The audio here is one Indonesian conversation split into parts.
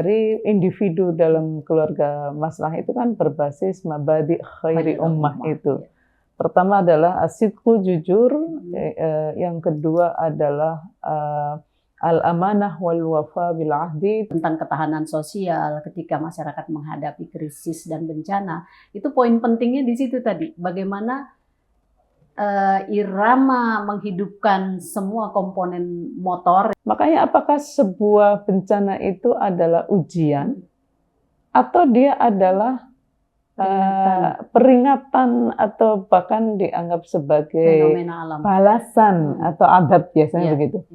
dari individu dalam keluarga Maslahah itu kan berbasis mabadi khairi ummah itu. Pertama adalah asidku, jujur, yang kedua adalah al-amanah wal wafa bil ahdi. Tentang ketahanan sosial ketika masyarakat menghadapi krisis dan bencana, itu poin pentingnya di situ tadi, bagaimana irama menghidupkan semua komponen motor. Makanya apakah sebuah bencana itu adalah ujian atau dia adalah peringatan atau bahkan dianggap sebagai balasan atau adab biasanya begitu.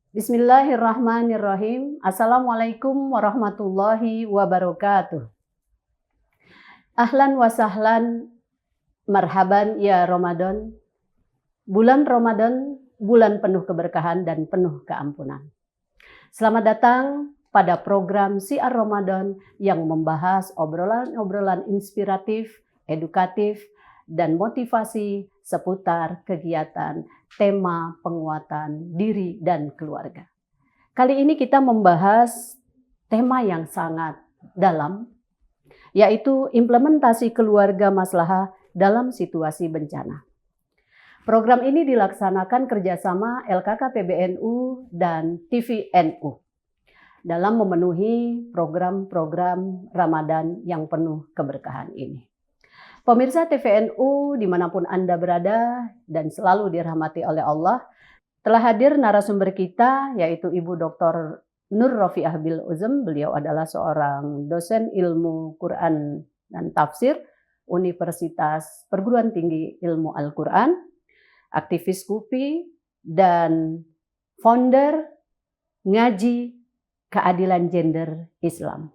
Bismillahirrahmanirrahim. Assalamualaikum warahmatullahi wabarakatuh. Ahlan wa sahlan, marhaban ya Ramadan. Bulan Ramadan, bulan penuh keberkahan dan penuh keampunan. Selamat datang pada program Syiar Ramadan yang membahas obrolan-obrolan inspiratif, edukatif, dan motivasi seputar kegiatan tema penguatan diri dan keluarga. Kali ini kita membahas tema yang sangat dalam, yaitu implementasi keluarga maslahah dalam situasi bencana. Program ini dilaksanakan kerjasama LKK PBNU dan TVNU dalam memenuhi program-program Ramadan yang penuh keberkahan ini. Pemirsa TVNU dimanapun Anda berada dan selalu dirahmati oleh Allah, telah hadir narasumber kita yaitu Ibu Dr. Nur Rofiah Bil Uzem. Beliau adalah seorang dosen ilmu Quran dan tafsir Universitas Perguruan Tinggi Ilmu Al-Quran, aktivis KUPI, dan founder Ngaji Keadilan Gender Islam.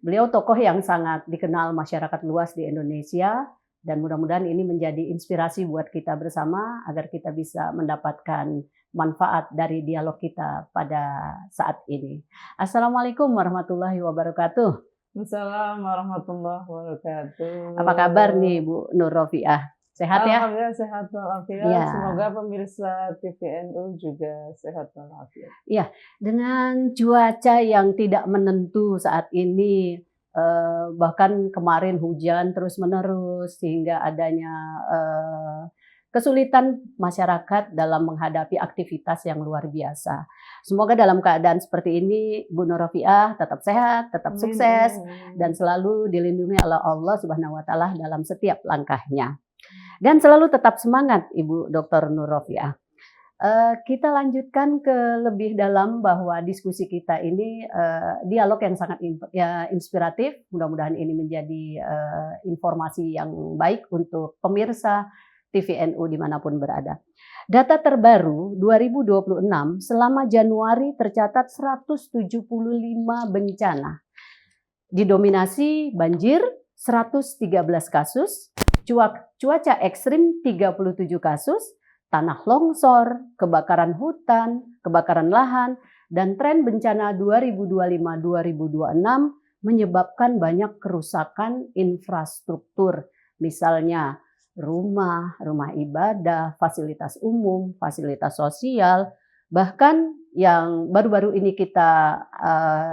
Beliau tokoh yang sangat dikenal masyarakat luas di Indonesia dan mudah-mudahan ini menjadi inspirasi buat kita bersama agar kita bisa mendapatkan manfaat dari dialog kita pada saat ini. Assalamualaikum warahmatullahi wabarakatuh. Assalamualaikum warahmatullahi wabarakatuh. Apa kabar nih Bu Nur Rofiah? Sehat ya? Alhamdulillah sehat walafiat. Ya. Semoga pemirsa TVNU juga sehat walafiat. Ya, dengan cuaca yang tidak menentu saat ini, bahkan kemarin hujan terus-menerus sehingga adanya kesulitan masyarakat dalam menghadapi aktivitas yang luar biasa. Semoga dalam keadaan seperti ini Bu Nur Rofiah tetap sehat, tetap sukses, dan selalu dilindungi oleh Allah Subhanahu wa Ta'ala dalam setiap langkahnya. Dan selalu tetap semangat Ibu Dr. Nur Rofiah. Kita lanjutkan ke lebih dalam bahwa diskusi kita ini dialog yang sangat inspiratif. Mudah-mudahan ini menjadi informasi yang baik untuk pemirsa TVNU dimanapun berada. Data terbaru 2026 selama Januari tercatat 175 bencana. Didominasi banjir 113 kasus, cuaca ekstrim 37 kasus, tanah longsor, kebakaran hutan, kebakaran lahan, dan tren bencana 2025-2026 menyebabkan banyak kerusakan infrastruktur, misalnya rumah ibadah, fasilitas umum, fasilitas sosial, bahkan yang baru-baru ini kita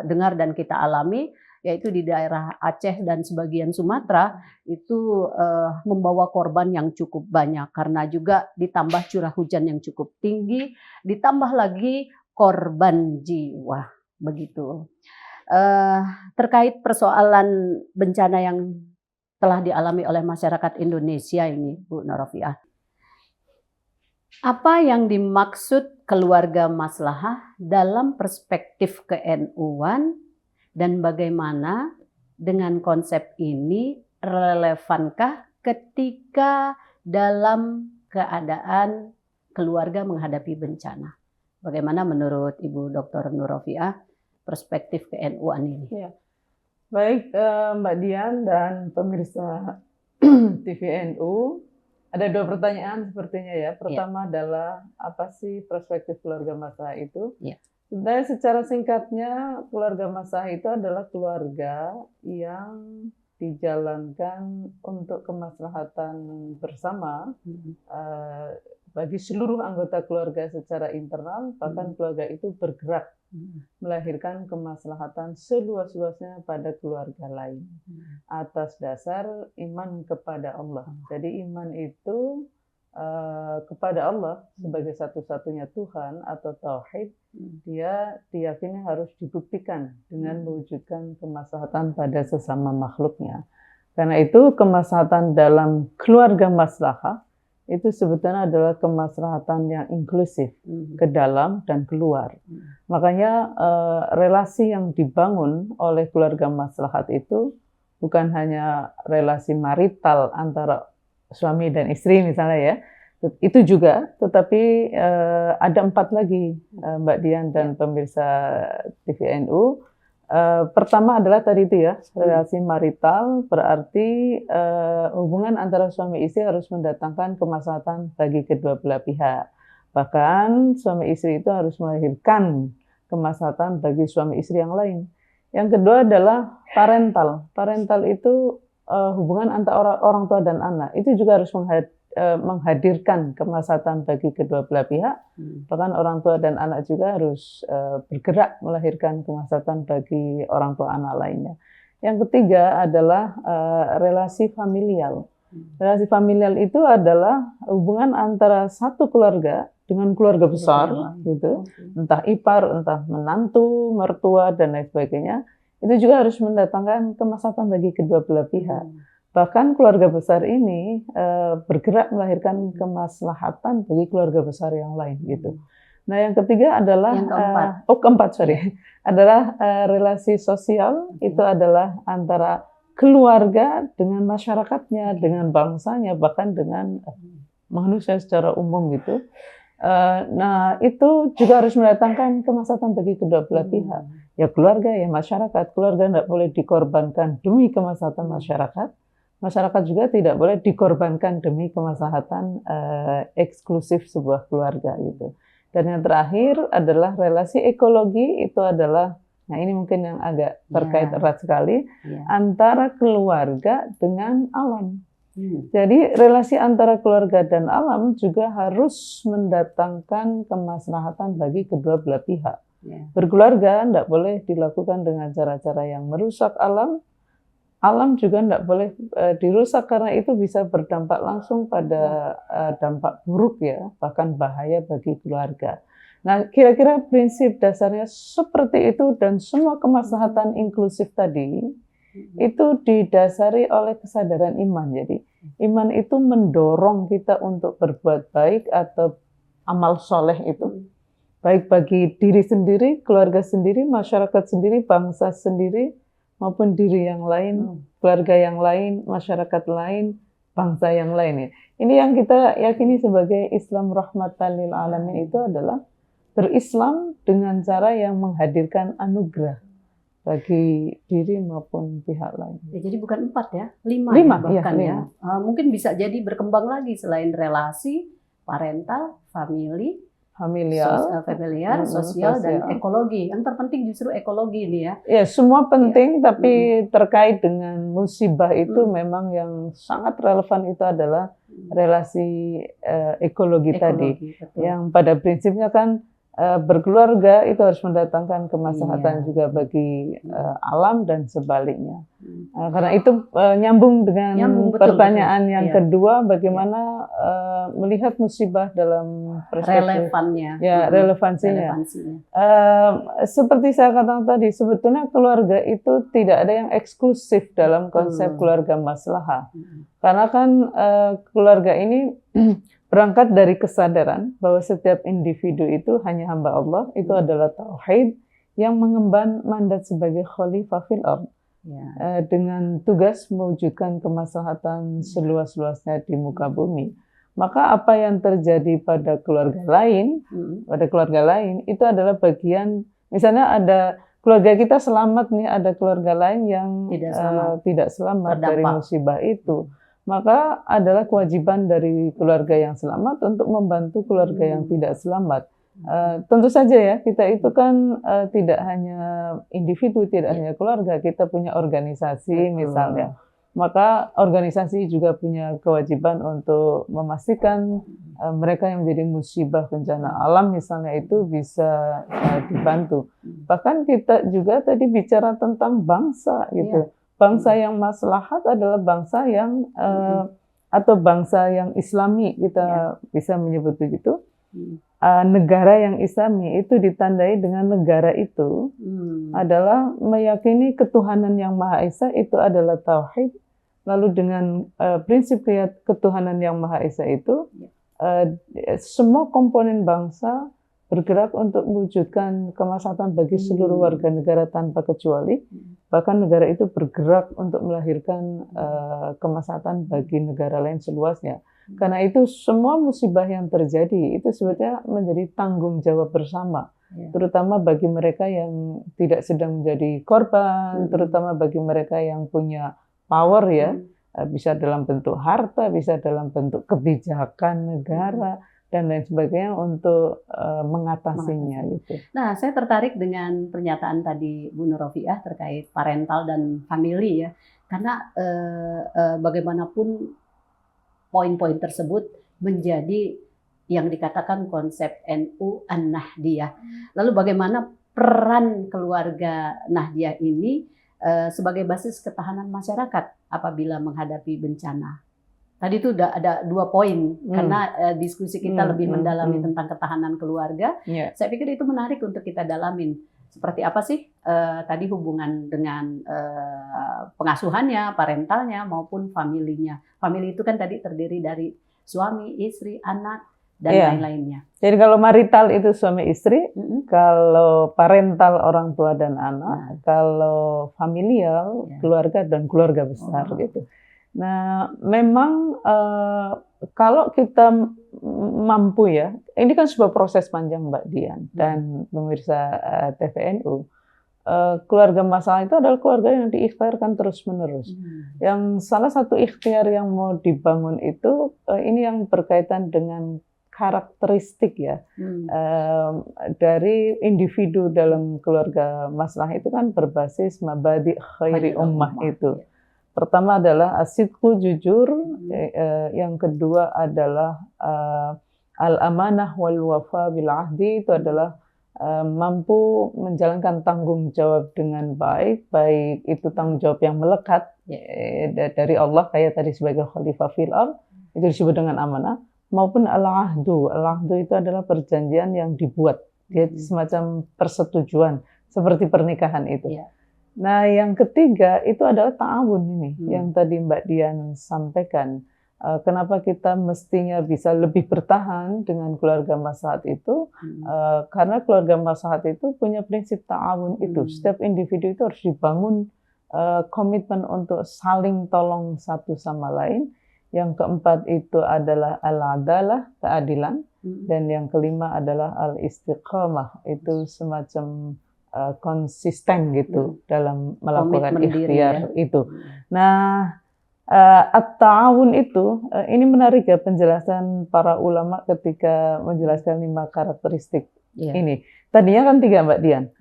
dengar dan kita alami, yaitu di daerah Aceh dan sebagian Sumatera itu membawa korban yang cukup banyak karena juga ditambah curah hujan yang cukup tinggi, ditambah lagi korban jiwa begitu. Terkait persoalan bencana yang telah dialami oleh masyarakat Indonesia ini, Bu Nur Rofiah, apa yang dimaksud keluarga maslahah dalam perspektif ke-NU-an? Dan bagaimana dengan konsep ini relevankah ketika dalam keadaan keluarga menghadapi bencana? Bagaimana menurut Ibu Dr. Nur Rofiah perspektif ke-NU-an ini? Ya. Baik Mbak Dian dan pemirsa TVNU, ada dua pertanyaan sepertinya ya. Pertama adalah apa sih perspektif keluarga maslahah itu? Ya. Sebenarnya secara singkatnya keluarga maslahah itu adalah keluarga yang dijalankan untuk kemaslahatan bersama bagi seluruh anggota keluarga secara internal, bahkan keluarga itu bergerak melahirkan kemaslahatan seluas-luasnya pada keluarga lain atas dasar iman kepada Allah. Jadi iman itu kepada Allah sebagai satu-satunya Tuhan atau tauhid, dia diyakini harus dibuktikan dengan mewujudkan kemaslahatan pada sesama makhluknya. Karena itu kemaslahatan dalam keluarga maslahah itu sebetulnya adalah kemaslahatan yang inklusif ke dalam dan keluar. Makanya relasi yang dibangun oleh keluarga maslahat itu bukan hanya relasi marital antara suami dan istri misalnya ya, itu juga, tetapi ada 4 lagi Mbak Dian dan pemirsa TVNU. Pertama adalah tadi itu ya, relasi marital, berarti hubungan antara suami istri harus mendatangkan kemaslahatan bagi kedua belah pihak. Bahkan suami istri itu harus melahirkan kemaslahatan bagi suami istri yang lain. Yang kedua adalah parental. Parental itu hubungan antara orang tua dan anak. Itu juga harus menghadirkan kemaslahatan bagi kedua belah pihak. Bahkan orang tua dan anak juga harus bergerak melahirkan kemaslahatan bagi orang tua anak lainnya. Yang ketiga adalah relasi familial. Relasi familial itu adalah hubungan antara satu keluarga dengan keluarga besar, gitu. Entah ipar, entah menantu, mertua, dan lain sebagainya. Itu juga harus mendatangkan kemaslahatan bagi kedua belah pihak. Bahkan keluarga besar ini bergerak melahirkan kemaslahatan bagi keluarga besar yang lain, gitu. Nah, yang ketiga adalah keempat, adalah relasi sosial. Itu adalah antara keluarga dengan masyarakatnya, dengan bangsanya, bahkan dengan manusia secara umum, gitu. Nah, itu juga harus mendatangkan kemaslahatan bagi kedua belah pihak. Ya keluarga, ya masyarakat. Keluarga tidak boleh dikorbankan demi kemaslahatan masyarakat. Masyarakat juga tidak boleh dikorbankan demi kemaslahatan eksklusif sebuah keluarga, gitu. Dan yang terakhir adalah relasi ekologi. Itu adalah, nah ini mungkin yang agak terkait erat sekali, antara keluarga dengan alam. Jadi relasi antara keluarga dan alam juga harus mendatangkan kemaslahatan bagi kedua belah pihak. Berkeluarga tidak boleh dilakukan dengan cara-cara yang merusak alam. Alam juga tidak boleh dirusak karena itu bisa berdampak langsung pada dampak buruk ya, bahkan bahaya bagi keluarga. Nah, kira-kira prinsip dasarnya seperti itu dan semua kemaslahatan inklusif tadi itu didasari oleh kesadaran iman. Jadi iman itu mendorong kita untuk berbuat baik atau amal soleh itu. Baik bagi diri sendiri, keluarga sendiri, masyarakat sendiri, bangsa sendiri, maupun diri yang lain, keluarga yang lain, masyarakat lain, bangsa yang lain. Ya. Ini yang kita yakini sebagai Islam rahmatan lil alamin itu adalah berislam dengan cara yang menghadirkan anugerah bagi diri maupun pihak lain. Ya, jadi bukan 4 ya, 5 bahkan ya. Mungkin bisa jadi berkembang lagi selain relasi, parental, familiar, sosial, dan ekologi. Yang terpenting justru ekologi ini ya. Ya, semua penting, tapi terkait dengan musibah itu memang yang sangat relevan itu adalah relasi ekologi tadi. Betul. Yang pada prinsipnya kan berkeluarga itu harus mendatangkan kemaslahatan juga bagi alam dan sebaliknya. Karena itu nyambung dengan pertanyaan yang kedua, bagaimana melihat musibah dalam perspektif relevansinya. Seperti saya katakan tadi, sebetulnya keluarga itu tidak ada yang eksklusif dalam konsep keluarga maslahah. Karena kan keluarga ini berangkat dari kesadaran bahwa setiap individu itu hanya hamba Allah, itu adalah tauhid yang mengemban mandat sebagai khalifah fil ardh. Dengan tugas mewujudkan kemaslahatan seluas-luasnya di muka bumi. Maka apa yang terjadi pada keluarga lain, itu adalah bagian, misalnya ada keluarga kita selamat nih, ada keluarga lain yang tidak selamat dari musibah itu. Maka adalah kewajiban dari keluarga yang selamat untuk membantu keluarga yang tidak selamat. Tentu saja ya, kita itu kan tidak hanya individu, tidak hanya keluarga, kita punya organisasi misalnya. maka organisasi juga punya kewajiban untuk memastikan mereka yang menjadi musibah bencana alam misalnya itu bisa dibantu. Bahkan kita juga tadi bicara tentang bangsa gitu. Bangsa yang maslahat adalah bangsa yang atau bangsa yang Islami, kita bisa menyebut begitu. Negara yang Islami itu ditandai dengan negara itu adalah meyakini ketuhanan yang Maha Esa itu adalah tauhid. Lalu dengan prinsip ketuhanan yang Maha Esa itu semua komponen bangsa bergerak untuk mewujudkan kemaslahatan bagi seluruh warga negara tanpa kecuali. Bahkan negara itu bergerak untuk melahirkan kemaslahatan bagi negara lain seluasnya. Karena itu semua musibah yang terjadi itu sebetulnya menjadi tanggung jawab bersama, terutama bagi mereka yang tidak sedang menjadi korban, terutama bagi mereka yang punya power ya, bisa dalam bentuk harta, bisa dalam bentuk kebijakan negara dan lain sebagainya untuk mengatasinya gitu. Nah, saya tertarik dengan pernyataan tadi Bu Nur Rofiah terkait parental dan family ya, karena bagaimanapun poin-poin tersebut menjadi yang dikatakan konsep NU An-Nahdiyah. Lalu bagaimana peran keluarga Nahdiyah ini sebagai basis ketahanan masyarakat apabila menghadapi bencana? Tadi itu udah ada 2 poin, karena diskusi kita lebih mendalami tentang ketahanan keluarga. Saya pikir itu menarik untuk kita dalamin. Seperti apa sih tadi hubungan dengan pengasuhannya, parentalnya, maupun familinya. Famili itu kan tadi terdiri dari suami, istri, anak, dan lain-lainnya. Jadi kalau marital itu suami istri, kalau parental orang tua dan anak, kalau familial keluarga dan keluarga besar gitu. Nah, memang kalau kita mampu ya, ini kan sebuah proses panjang Mbak Dian dan pemirsa TVNU. Keluarga masalah itu adalah keluarga yang diikhtiarkan terus-menerus. Yang salah satu ikhtiar yang mau dibangun itu, ini yang berkaitan dengan karakteristik ya dari individu dalam keluarga masalah itu kan berbasis mabadi khairi ummah itu. Pertama adalah asidku jujur, yang kedua adalah al-amanah wal wafa bil ahdi, itu adalah mampu menjalankan tanggung jawab dengan baik, baik itu tanggung jawab yang melekat dari Allah kayak tadi sebagai khalifah fil ardh, itu disebut dengan amanah, maupun al-ahdu. Al-ahdu itu adalah perjanjian yang dibuat, dia semacam persetujuan seperti pernikahan itu. Nah, yang ketiga itu adalah ta'awun ini, yang tadi Mbak Dian sampaikan. Kenapa kita mestinya bisa lebih bertahan dengan keluarga maslahat itu? Karena keluarga maslahat itu punya prinsip ta'awun itu. Setiap individu itu harus dibangun komitmen untuk saling tolong satu sama lain. Yang keempat itu adalah al-adalah, keadilan. Dan yang kelima adalah al-istiqamah, itu semacam konsisten gitu dalam melakukan ikhtiar itu. Nah, at-ta'awun itu, ini menarik ya penjelasan para ulama ketika menjelaskan 5 karakteristik ini. Tadinya kan 3 Mbak Dian.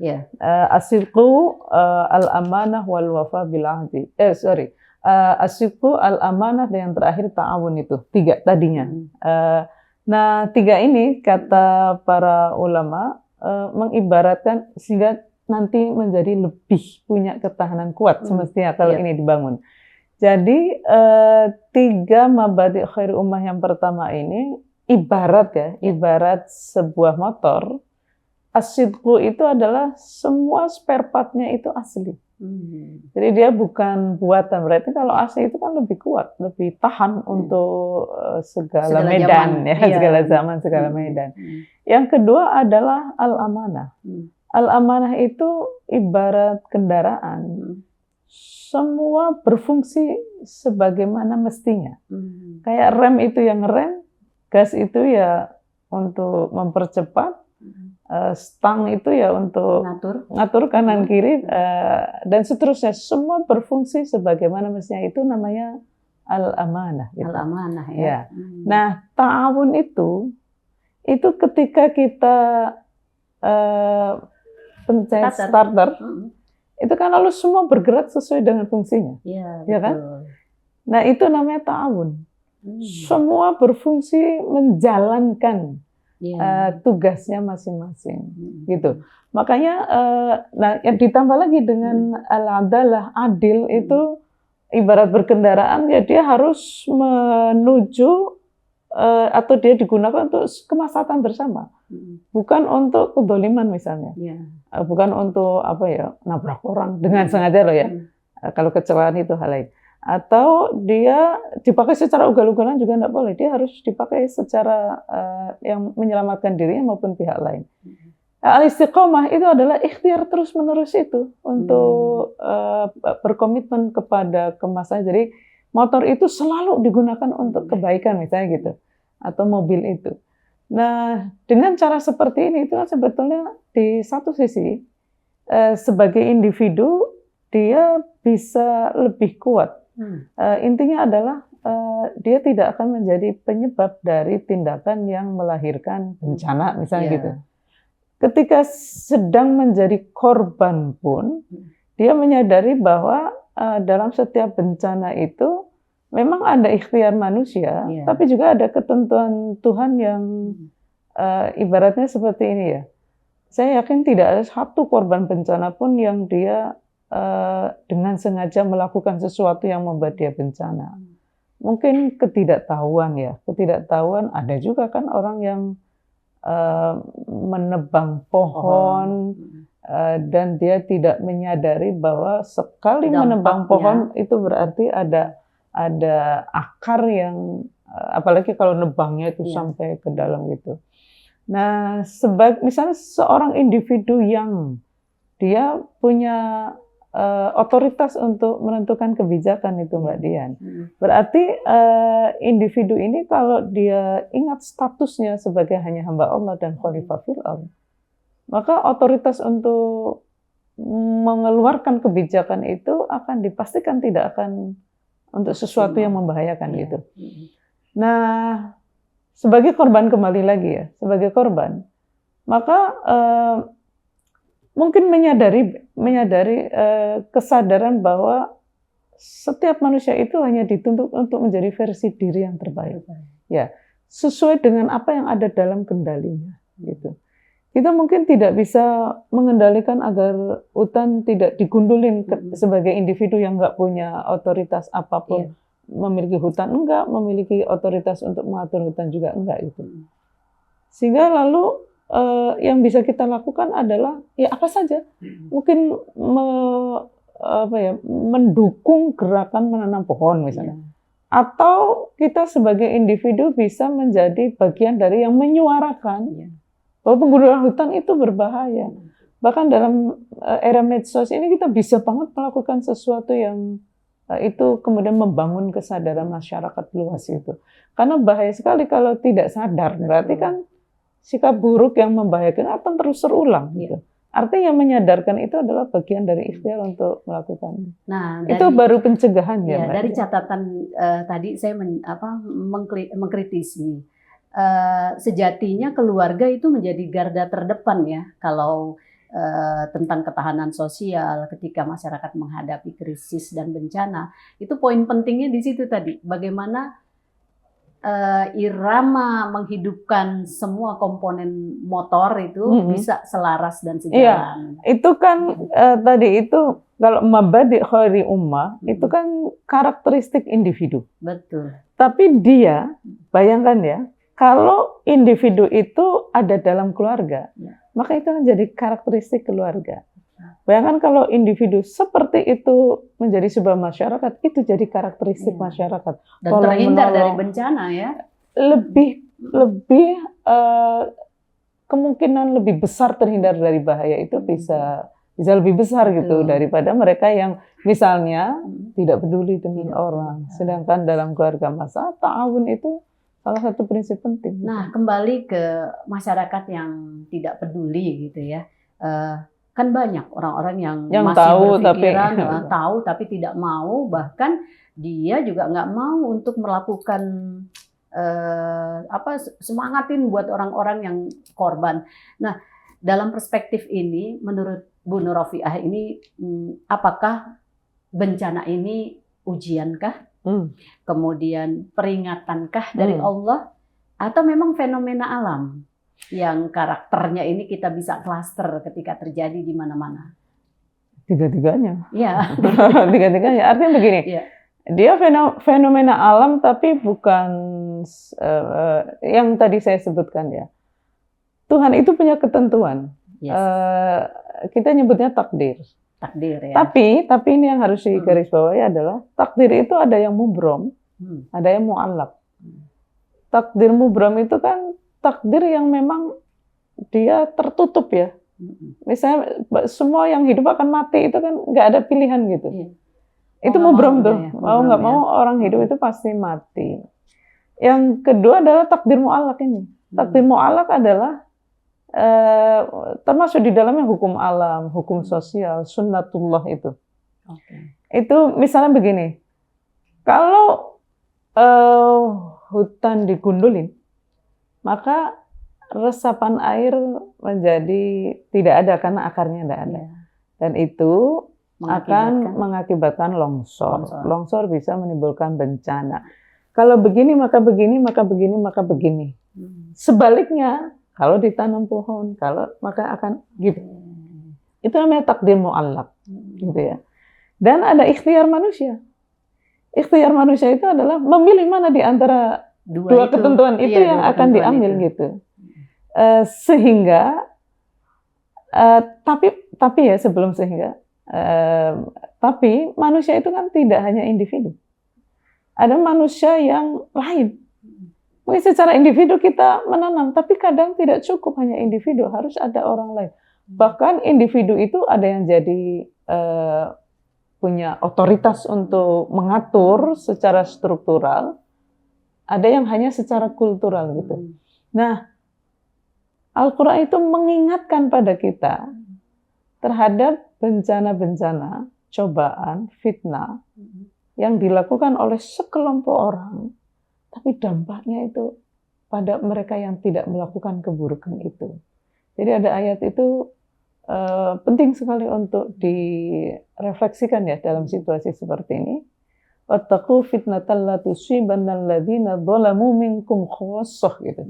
As-sidqu, al-amanah wal wafa bil ahdi. As-sidqu, al-amanah dan yang terakhir ta'awun itu. 3 tadinya. Nah, 3 ini kata para ulama mengibaratkan sehingga nanti menjadi lebih punya ketahanan kuat semestinya kalau ini dibangun. Jadi 3 mabadi khair ummah yang pertama ini ibarat ya, ibarat sebuah motor. As-sidqu itu adalah semua spare part-nya itu asli. Jadi dia bukan buatan, berarti kalau AC itu kan lebih kuat, lebih tahan untuk segala medan zaman. Segala zaman, segala medan. Yang kedua adalah al-amanah. Al-amanah itu ibarat kendaraan. Semua berfungsi sebagaimana mestinya. Kayak rem itu yang ngerem, gas itu ya untuk mempercepat, stang itu ya untuk ngatur kanan kiri, dan seterusnya. Semua berfungsi sebagaimana mestinya, itu namanya al-amanah. Gitu. Al-amanah ya. Nah, ta'awun itu ketika kita pencet starter, itu kan lalu semua bergerak sesuai dengan fungsinya, ya kan? Nah, itu namanya ta'awun. Semua berfungsi menjalankan tugasnya masing-masing, gitu. Makanya, nah, yang ditambah lagi dengan al-adalah, adil itu ibarat berkendaraan, ya dia harus menuju atau dia digunakan untuk kemaslahatan bersama, bukan untuk kedzaliman misalnya, bukan untuk apa ya, nabrak orang dengan sengaja loh ya. Kalau kecelakaan itu hal lain. Atau dia dipakai secara ugal-ugalan juga tidak boleh. Dia harus dipakai secara yang menyelamatkan dirinya maupun pihak lain. Al-istiqomah itu adalah ikhtiar terus-menerus itu untuk berkomitmen kepada kemaslahatan. Jadi motor itu selalu digunakan untuk kebaikan misalnya gitu, atau mobil itu. Nah, dengan cara seperti ini itu sebetulnya di satu sisi sebagai individu dia bisa lebih kuat. Intinya adalah dia tidak akan menjadi penyebab dari tindakan yang melahirkan bencana misalnya gitu. Ketika sedang menjadi korban pun dia menyadari bahwa dalam setiap bencana itu memang ada ikhtiar manusia, tapi juga ada ketentuan Tuhan yang ibaratnya seperti ini ya. Saya yakin tidak ada satu korban bencana pun yang dia dengan sengaja melakukan sesuatu yang membuat dia bencana. Mungkin ketidaktahuan ya, ketidaktahuan. Ada juga kan orang yang menebang pohon dan dia tidak menyadari bahwa sekali menebang pohon itu berarti ada akar yang apalagi kalau nebangnya itu sampai ke dalam gitu. Nah, misalnya seorang individu yang dia punya otoritas untuk menentukan kebijakan itu Mbak Dian. Berarti individu ini kalau dia ingat statusnya sebagai hanya hamba Allah dan khalifah fil ardh, maka otoritas untuk mengeluarkan kebijakan itu akan dipastikan tidak akan untuk sesuatu yang membahayakan gitu. Nah, sebagai korban kembali lagi ya, sebagai korban, maka mungkin menyadari kesadaran bahwa setiap manusia itu hanya dituntut untuk menjadi versi diri yang terbaik, ya sesuai dengan apa yang ada dalam kendalinya, gitu. Kita mungkin tidak bisa mengendalikan agar hutan tidak digundulin sebagai individu yang nggak punya otoritas apapun, memiliki hutan enggak, memiliki otoritas untuk mengatur hutan juga enggak gitu. Sehingga lalu yang bisa kita lakukan adalah ya apa saja, mungkin mendukung gerakan menanam pohon misalnya, atau kita sebagai individu bisa menjadi bagian dari yang menyuarakan bahwa penggundulan hutan itu berbahaya. Bahkan dalam era medsos ini kita bisa banget melakukan sesuatu yang itu kemudian membangun kesadaran masyarakat luas itu. Karena bahaya sekali kalau tidak sadar, berarti kan sikap buruk yang membahayakan akan terus terulang. Gitu. Artinya menyadarkan itu adalah bagian dari ikhtiar untuk melakukan. Nah, itu baru pencegahan ya. Dari catatan tadi saya mengkritisi. Sejatinya keluarga itu menjadi garda terdepan ya kalau tentang ketahanan sosial ketika masyarakat menghadapi krisis dan bencana. Itu poin pentingnya di situ tadi, bagaimana irama menghidupkan semua komponen motor itu bisa selaras dan sejalan. Itu kan tadi itu kalau mabadi khairi ummah itu kan karakteristik individu. Betul. Tapi dia, bayangkan ya, kalau individu itu ada dalam keluarga, maka itu menjadi karakteristik keluarga. Bayangkan kalau individu seperti itu menjadi sebuah masyarakat, itu jadi karakteristik masyarakat. Dan terhindar dari bencana ya. Lebih kemungkinan lebih besar terhindar dari bahaya itu bisa lebih besar gitu daripada mereka yang misalnya tidak peduli dengan orang. Sedangkan dalam keluarga masa ta'awun itu salah satu prinsip penting. Nah, kembali ke masyarakat yang tidak peduli gitu ya. Kan banyak orang-orang yang masih tahu berpikiran tahu tapi tidak mau, bahkan dia juga nggak mau untuk melakukan semangatin buat orang-orang yang korban. Nah, dalam perspektif ini, menurut Bu Nur Rofiah ini, apakah bencana ini ujiankah Kemudian peringatankah dari Allah atau memang fenomena alam yang karakternya ini kita bisa klaster ketika terjadi di mana-mana? Tiga-tiganya. Iya. Tiga-tiganya. Artinya begini. Iya. Dia fenomena alam tapi bukan yang tadi saya sebutkan ya. Tuhan itu punya ketentuan. Yes. Kita nyebutnya takdir. Takdir ya. Tapi ini yang harus digarisbawahi adalah takdir itu ada yang mubrom, ada yang mu'allaq. Takdir mubrom itu kan takdir yang memang dia tertutup ya. Misalnya semua yang hidup akan mati itu kan nggak ada pilihan gitu. Iya. Itu mubrom tuh. Ya, mau nggak mau orang hidup itu pasti mati. Yang kedua adalah takdir mu'allaq ini. Takdir mu'allaq adalah termasuk di dalamnya hukum alam, hukum sosial, sunnatullah itu. Itu misalnya begini. Kalau hutan digundulin, maka resapan air menjadi tidak ada karena akarnya tidak ada. Dan itu akan mengakibatkan longsor. Longsor bisa menimbulkan bencana. Kalau begini, maka begini, maka begini, maka begini. Sebaliknya, kalau ditanam pohon, maka akan gitu. Itu namanya takdir mu'allaq. Gitu ya. Dan ada ikhtiar manusia. Ikhtiar manusia itu adalah memilih mana di antara dua ketentuan itu yang akan diambil gitu. Sehingga tapi ya sebelum sehingga tapi manusia itu kan tidak hanya individu. Ada manusia yang lain. Mungkin secara individu kita menanam, tapi kadang tidak cukup hanya individu, harus ada orang lain. Bahkan individu itu ada yang jadi punya otoritas untuk mengatur secara struktural, ada yang hanya secara kultural gitu. Nah, Al-Quran itu mengingatkan pada kita terhadap bencana-bencana, cobaan, fitnah yang dilakukan oleh sekelompok orang, tapi dampaknya itu pada mereka yang tidak melakukan keburukan itu. Jadi ada ayat itu penting sekali untuk direfleksikan ya dalam situasi seperti ini. Wattaqu fitnatal la tusibannal ladzina dzalamu minkum khassah gitu.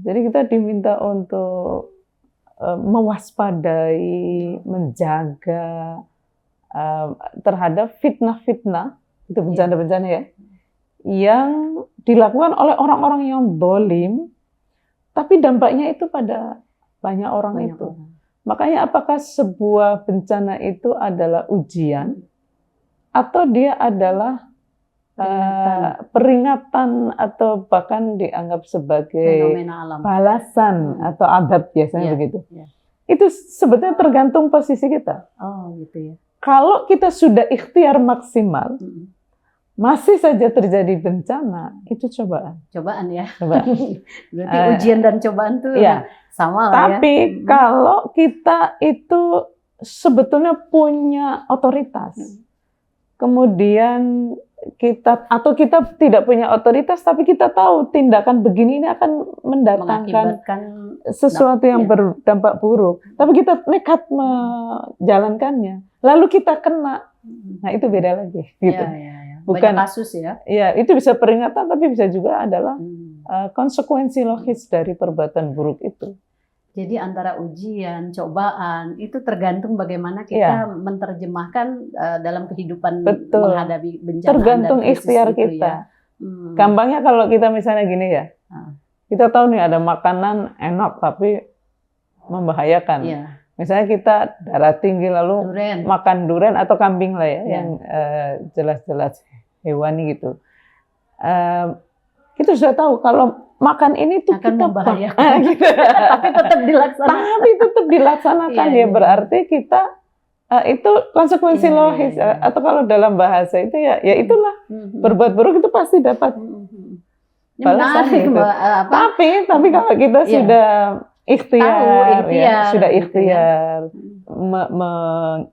Jadi kita diminta untuk mewaspadai, menjaga terhadap fitnah-fitnah, itu bencana-bencana ya, yang dilakukan oleh orang-orang yang zalim, tapi dampaknya itu pada banyak orang itu. Makanya apakah sebuah bencana itu adalah ujian, atau dia adalah peringatan atau bahkan dianggap sebagai balasan atau adab biasanya begitu. Itu sebetulnya tergantung posisi kita. Oh, gitu ya. Kalau kita sudah ikhtiar maksimal, masih saja terjadi bencana, itu cobaan. Cobaan ya. Cobaan. Berarti ujian dan cobaan tuh sama lah ya. Tapi kalau kita itu sebetulnya punya otoritas, kemudian kita tidak punya otoritas, tapi kita tahu tindakan begini ini akan mendatangkan sesuatu yang berdampak buruk, tapi kita nekat menjalankannya, lalu kita kena, nah itu beda lagi gitu. Bukan banyak kasus ya. Ya, itu bisa peringatan, tapi bisa juga adalah konsekuensi logis dari perbuatan buruk itu. Jadi antara ujian, cobaan, itu tergantung bagaimana kita menerjemahkan dalam kehidupan menghadapi bencana. Tergantung ikhtiar kita. Gampangnya kalau kita misalnya gini ya, kita tahu nih ada makanan enak tapi membahayakan. Misalnya kita darah tinggi lalu makan durian atau kambing lah ya, yang jelas-jelas hewani gitu. Kita sudah tahu kalau makan ini tuh akan kita membahayakan, gitu. tapi tetap dilaksanakan. Tapi tetap dilaksanakan ya, berarti kita itu konsekuensi logis. Atau kalau dalam bahasa itu ya itulah berbuat buruk itu pasti dapat balasan gitu. Tapi kalau kita sudah ikhtiar, sudah ikhtiar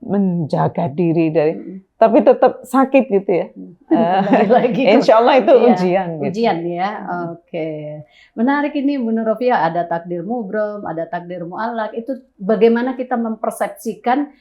menjaga diri dari, tapi tetap sakit gitu ya. Insya Allah itu ujian. Ujian gitu. Ya, oke. Menarik ini Bu Nur Rofiah, ada takdir mubrom, ada takdir mu'allaq. Itu bagaimana kita mempersepsikan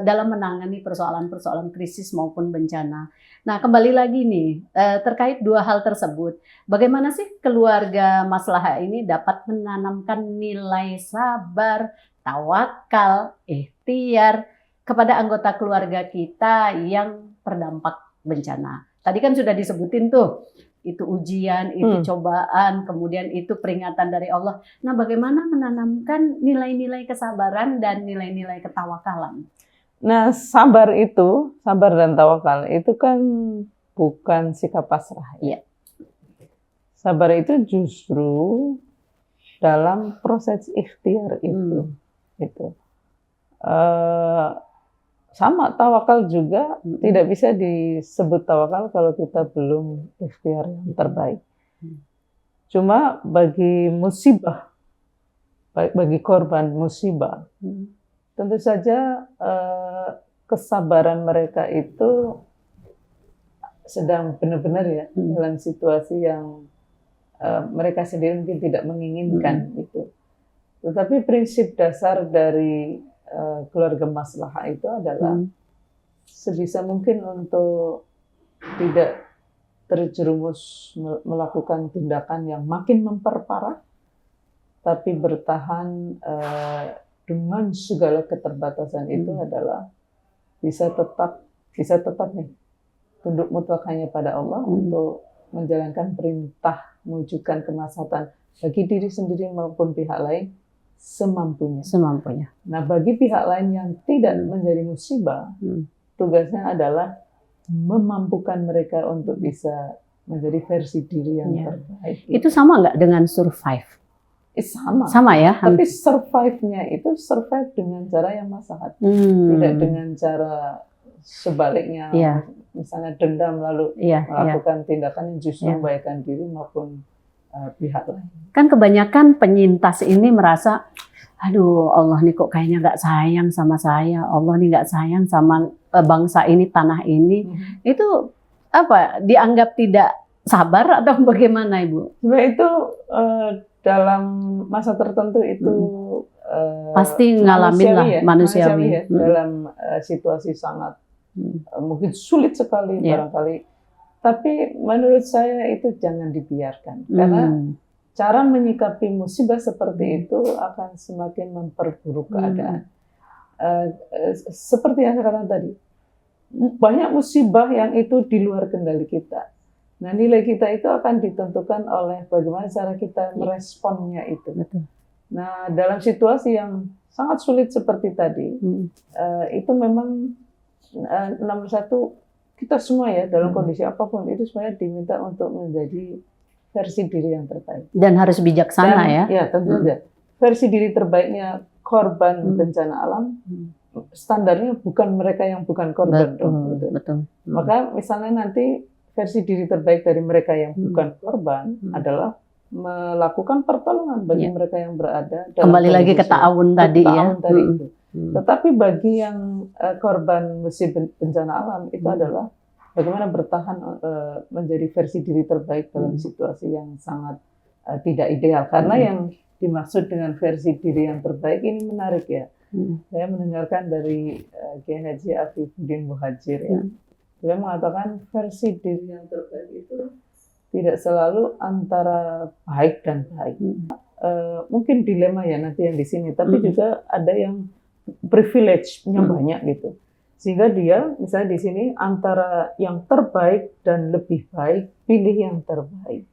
dalam menangani persoalan-persoalan krisis maupun bencana. Nah, kembali lagi nih, terkait dua hal tersebut, bagaimana sih keluarga Maslahah ini dapat menanamkan nilai sabar, tawakal, ikhtiar kepada anggota keluarga kita yang terdampak bencana. Tadi kan sudah disebutin tuh, itu ujian, itu cobaan, kemudian itu peringatan dari Allah. Nah, bagaimana menanamkan nilai-nilai kesabaran dan nilai-nilai ketawakalan? Nah, sabar dan tawakal itu kan bukan sikap pasrah. Iya. Sabar itu justru dalam proses ikhtiar itu. Sama tawakal juga tidak bisa disebut tawakal kalau kita belum ikhtiar yang terbaik. Cuma bagi musibah, bagi korban musibah, tentu saja kesabaran mereka itu sedang benar-benar ya dalam situasi yang mereka sendiri mungkin tidak menginginkan itu. Tetapi prinsip dasar dari keluarga Maslahah itu adalah sebisa mungkin untuk tidak terjerumus melakukan tindakan yang makin memperparah, tapi bertahan dengan segala keterbatasan itu adalah bisa tetap nih tunduk mutlak hanya pada Allah untuk menjalankan perintah mewujudkan kemaslahatan bagi diri sendiri maupun pihak lain semampunya. Nah, bagi pihak lain yang tidak menjadi musibah, tugasnya adalah memampukan mereka untuk bisa menjadi versi diri yang terbaik. Itu sama nggak dengan survive? Sama ya. Tapi survive-nya itu survive dengan cara yang maslahat, tidak dengan cara sebaliknya. Misalnya dendam lalu melakukan tindakan yang justru membahayakan diri maupun pihak lain. Kan kebanyakan penyintas ini merasa, aduh Allah nih kok kayaknya nggak sayang sama saya, Allah nih nggak sayang sama bangsa ini, tanah ini. Itu apa? Dianggap tidak sabar atau bagaimana, Ibu? Nah, itu dalam masa tertentu itu pasti ngalamin lah manusiawi. Dalam situasi sangat mungkin sulit sekali barangkali. Tapi menurut saya itu jangan dibiarkan, karena cara menyikapi musibah seperti itu akan semakin memperburuk keadaan. Seperti yang saya katakan tadi, banyak musibah yang itu di luar kendali kita. Nah, nilai kita itu akan ditentukan oleh bagaimana cara kita meresponnya itu. Nah, dalam situasi yang sangat sulit seperti tadi, itu memang nomor satu, kita semua ya dalam kondisi apapun itu sebenarnya diminta untuk menjadi versi diri yang terbaik. Dan harus bijaksana ya. Ya, tentu saja. Versi diri terbaiknya korban bencana alam, standarnya bukan mereka yang bukan korban. Betul. Maka misalnya nanti versi diri terbaik dari mereka yang bukan korban adalah melakukan pertolongan bagi mereka yang berada dalam kembali lagi ke ta'awun tadi ya. Itu. Tetapi bagi yang korban musibah bencana alam itu adalah bagaimana bertahan menjadi versi diri terbaik dalam situasi yang sangat tidak ideal. Karena yang dimaksud dengan versi diri yang terbaik ini menarik ya. Saya mendengarkan dari Kiai Haji Afifuddin Muhajir ya. Dia mengatakan versi diri yang terbaik itu tidak selalu antara baik dan baik. Mungkin dilema ya nanti yang di sini, tapi juga ada yang privilege-nya banyak gitu. Sehingga dia misalnya di sini antara yang terbaik dan lebih baik, pilih yang terbaik.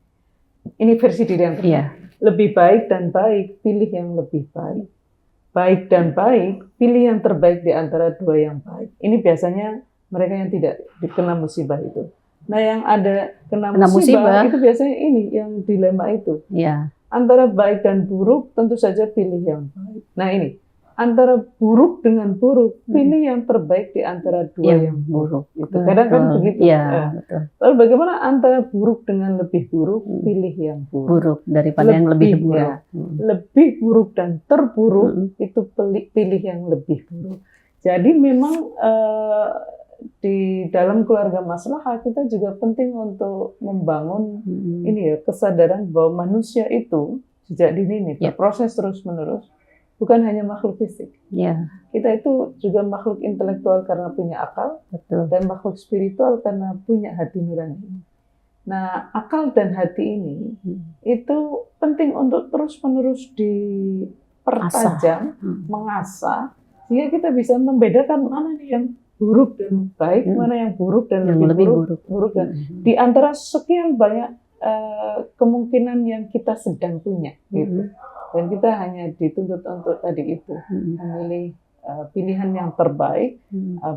Ini versi diri yang terbaik. Lebih baik dan baik, pilih yang lebih baik. Baik dan baik, pilih yang terbaik di antara dua yang baik. Ini biasanya mereka yang tidak dikena musibah itu. Nah, yang ada kena musibah itu biasanya ini yang dilema itu. Antara baik dan buruk, tentu saja pilih yang baik. Nah, ini antara buruk dengan buruk, pilih yang terbaik di antara dua yang buruk. Gitu. Kadang kan begitu. Lalu bagaimana antara buruk dengan lebih buruk, pilih yang buruk daripada yang lebih buruk. Lebih buruk dan terburuk itu pilih yang lebih buruk. Jadi memang di dalam keluarga Maslahah kita juga penting untuk membangun ini ya kesadaran bahwa manusia itu sejak dini berproses terus-menerus bukan hanya makhluk fisik. Ya, Kita itu juga makhluk intelektual karena punya akal, betul. dan makhluk spiritual karena punya hati nurani. Nah, akal dan hati ini itu penting untuk terus-menerus dipertajam, mengasah, sehingga kita bisa membedakan mana nih yang buruk dan baik, mana yang buruk dan Yang lebih buruk dan di antara sekian banyak kemungkinan yang kita sedang punya, gitu. Dan kita hanya dituntut untuk tadi itu, memilih pilihan yang terbaik,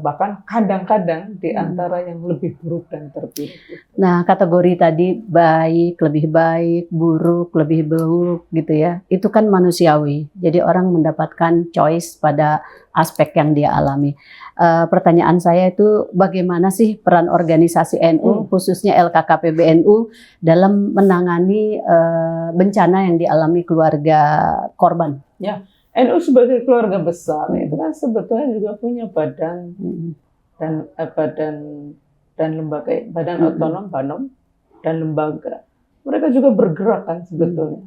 bahkan kadang-kadang di antara yang lebih buruk dan terburuk. Nah, kategori tadi baik, lebih baik, buruk, lebih buruk gitu ya. Itu kan manusiawi. Jadi orang mendapatkan choice pada aspek yang dia alami. Pertanyaan saya itu bagaimana sih peran organisasi NU, khususnya LKKPB NU dalam menangani bencana yang dialami keluarga korban? Ya. NU sebagai keluarga besar itu kan sebetulnya juga punya badan dan lembaga, badan otonom, banom dan lembaga. Mereka juga bergerak kan sebetulnya.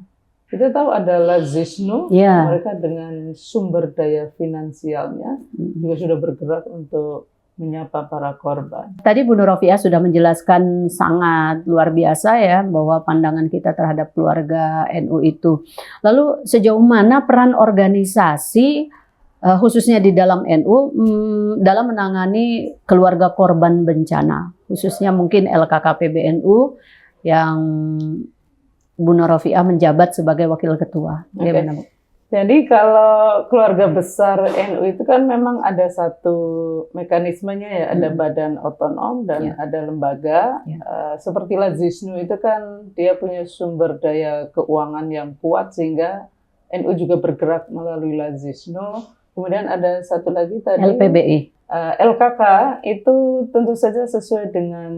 Kita tahu ada Lazisnu, mereka dengan sumber daya finansialnya juga sudah bergerak untuk menyapa para korban. Tadi Bu Nur Rofiah sudah menjelaskan sangat luar biasa ya bahwa pandangan kita terhadap keluarga NU itu. Lalu sejauh mana peran organisasi khususnya di dalam NU dalam menangani keluarga korban bencana, khususnya mungkin LKKPB NU yang Bu Nur Rofiah menjabat sebagai wakil ketua. Bagaimana, Bu? Jadi kalau keluarga besar NU itu kan memang ada satu mekanismenya ya, ada badan otonom dan ada lembaga. Seperti Lazisnu itu kan dia punya sumber daya keuangan yang kuat sehingga NU juga bergerak melalui Lazisnu. Kemudian ada satu lagi tadi LPBI. LKK itu tentu saja sesuai dengan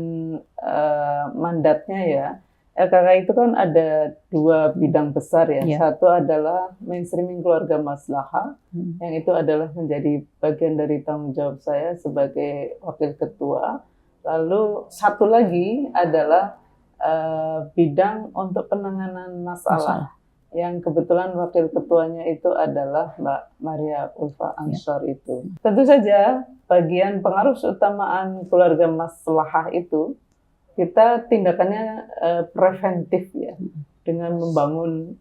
mandatnya ya. LKK itu kan ada dua bidang besar ya. Satu adalah mainstreaming keluarga maslahah, yang itu adalah menjadi bagian dari tanggung jawab saya sebagai wakil ketua. Lalu satu lagi adalah bidang untuk penanganan masalah, yang kebetulan wakil ketuanya itu adalah Mbak Maria Ulfa Ansor itu. Tentu saja bagian pengaruh utamaan keluarga maslahah itu kita tindakannya preventif ya, dengan membangun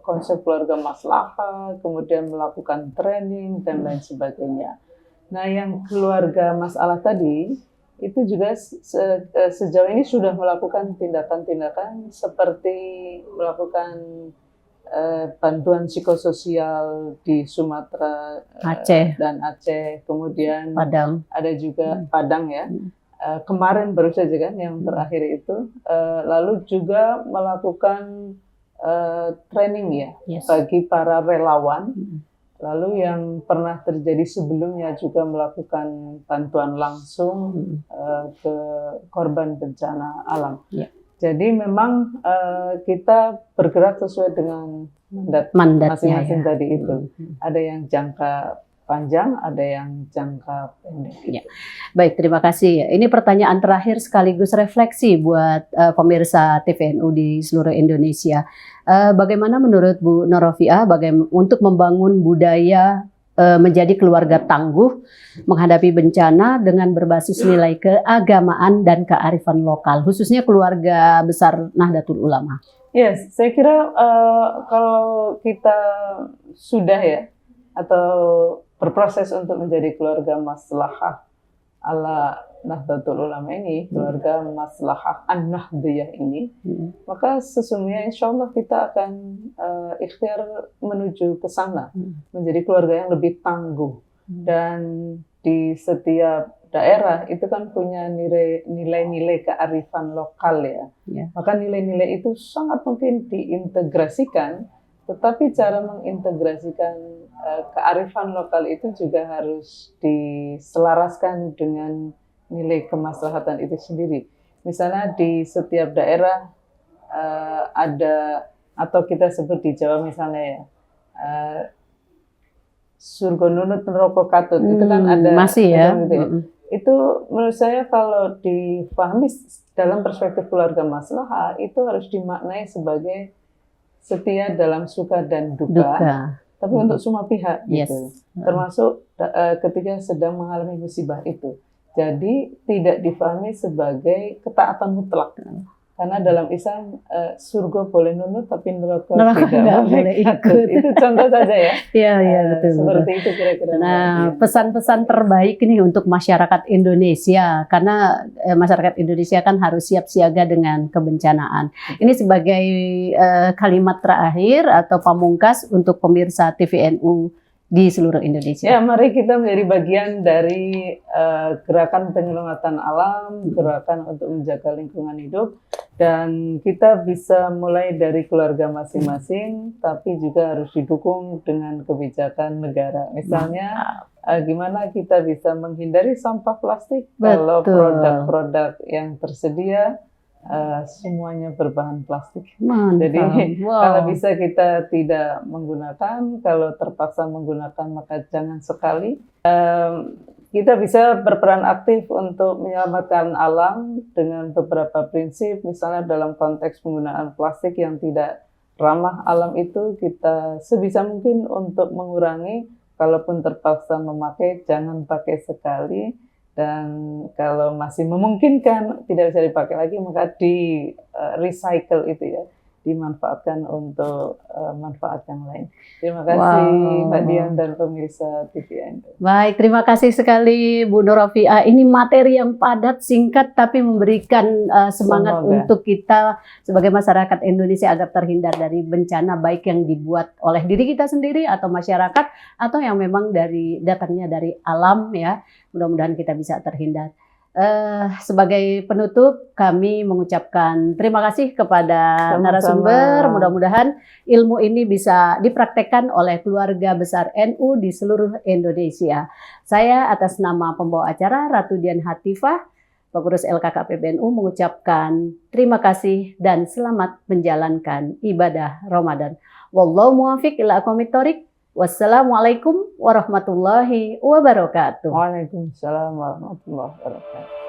konsep keluarga maslahah, kemudian melakukan training dan lain sebagainya. Nah, yang keluarga masalah tadi itu juga sejauh ini sudah melakukan tindakan-tindakan seperti melakukan bantuan psikososial di Sumatera, Aceh dan Aceh, kemudian Padang. Ada juga Padang ya. Kemarin baru saja kan yang terakhir itu, lalu juga melakukan training ya bagi para relawan, lalu yang pernah terjadi sebelumnya juga melakukan bantuan langsung ke korban bencana alam. Jadi memang kita bergerak sesuai dengan mandat masing-masing tadi itu. Ada yang jangka panjang, ada yang jangka pendek. Ya. Baik, terima kasih. Ini pertanyaan terakhir sekaligus refleksi buat pemirsa TVNU di seluruh Indonesia. Bagaimana menurut Bu Nur Rofiah untuk membangun budaya menjadi keluarga tangguh menghadapi bencana dengan berbasis nilai keagamaan dan kearifan lokal, khususnya keluarga besar Nahdlatul Ulama? Yes, saya kira kalau kita sudah ya, atau berproses untuk menjadi keluarga maslahah ala Nahdlatul Ulama ini, keluarga maslahah an-Nahdliyah ini, maka sesungguhnya insya Allah kita akan ikhtiar menuju ke sana, menjadi keluarga yang lebih tangguh. Dan di setiap daerah itu kan punya nilai-nilai kearifan lokal ya. Maka nilai-nilai itu sangat mungkin diintegrasikan, tetapi cara mengintegrasikan kearifan lokal itu juga harus diselaraskan dengan nilai kemaslahatan itu sendiri. Misalnya di setiap daerah ada, atau kita sebut di Jawa misalnya ya, surga nunut neraka katut, itu kan ada. Masih ya. Gitu ya. Itu menurut saya kalau dipahami dalam perspektif keluarga maslahah itu harus dimaknai sebagai setia dalam suka dan duka. tapi untuk semua pihak Yes. gitu. Termasuk ketika sedang mengalami musibah itu. Jadi tidak difahami sebagai ketaatan mutlak. Karena dalam Islam surga boleh nunut tapi neraka tidak nggak boleh boleh ikut. Itu contoh saja ya. Iya, iya, betul. Seperti itu kira-kira. Nah, pesan-pesan terbaik nih untuk masyarakat Indonesia, karena masyarakat Indonesia kan harus siap siaga dengan kebencanaan. Ini sebagai kalimat terakhir atau pamungkas untuk pemirsa TVNU di seluruh Indonesia. Ya, mari kita menjadi bagian dari gerakan penyelamatan alam, gerakan untuk menjaga lingkungan hidup, dan kita bisa mulai dari keluarga masing-masing, tapi juga harus didukung dengan kebijakan negara. Misalnya, gimana kita bisa menghindari sampah plastik kalau produk-produk yang tersedia semuanya berbahan plastik. Mantap. Jadi kalau bisa kita tidak menggunakan, kalau terpaksa menggunakan maka jangan sekali. Kita bisa berperan aktif untuk menyelamatkan alam dengan beberapa prinsip, misalnya dalam konteks penggunaan plastik yang tidak ramah alam itu kita sebisa mungkin untuk mengurangi, kalaupun terpaksa memakai jangan pakai sekali. Dan kalau masih memungkinkan tidak bisa dipakai lagi maka di recycle itu ya, dimanfaatkan untuk manfaat yang lain. Terima kasih Mbak Dian dan pemirsa TVNU. Baik, terima kasih sekali Bu Nur Rofiah. Ini materi yang padat, singkat, tapi memberikan semangat untuk kita sebagai masyarakat Indonesia agar terhindar dari bencana, baik yang dibuat oleh diri kita sendiri atau masyarakat, atau yang memang datangnya dari alam ya. Mudah-mudahan kita bisa terhindar. Sebagai penutup, kami mengucapkan terima kasih kepada narasumber. Mudah-mudahan ilmu ini bisa dipraktekkan oleh keluarga besar NU di seluruh Indonesia. Saya atas nama pembawa acara Ratu Dian Hatifah, pengurus LKK PBNU, mengucapkan terima kasih dan selamat menjalankan ibadah Ramadan. Wallahu muwaffiq ila aqwamit thoriq. Wassalamualaikum warahmatullahi wabarakatuh. Waalaikumsalam warahmatullahi wabarakatuh.